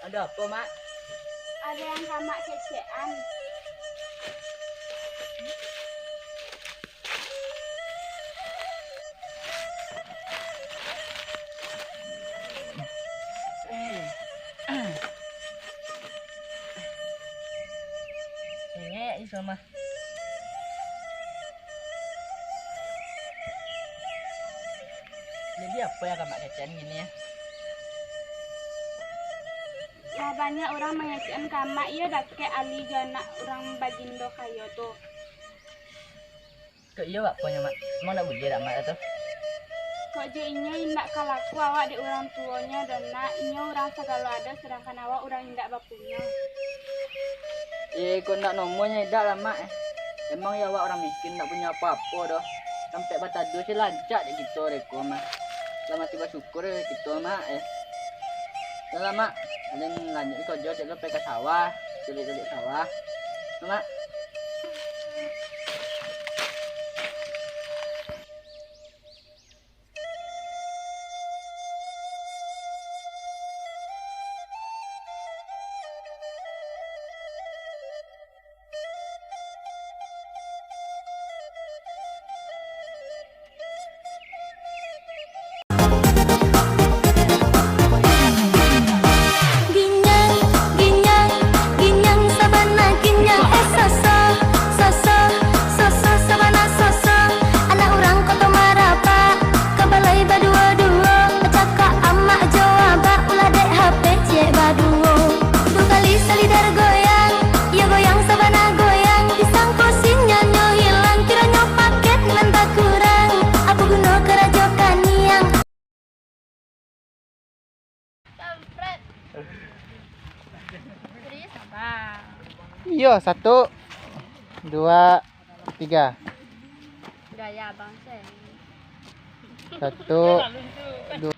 Ada apa, Mak? Ada yang sama cecean. Ini sama. Jadi apa ya Kak Mak Cecen gini ya? Ya banyak orang mengecekan kamak ya dake ali jana orang bagindo kayo tuh. Kok iya Pak punya Mak? Emang nak bujur tak Mak itu? Kok je inya indak kalaku awak di orang tuanya dan nak inya orang segala ada sedangkan awak orang indak bapunya. Kok nak nomornya tidak lah Mak. Emang ya awak orang miskin tak punya apa-apa dah. Sampai batado sih lancak deh gitu reko Mak. Selamat tiba syukur gitu Mak. Dah Mak. Ada yang lanjut kerja jadi pergi ke sawah, culik-culik sawah. Mak. Iya, 1, 2, 3. Gaya bang saya. 1, 2.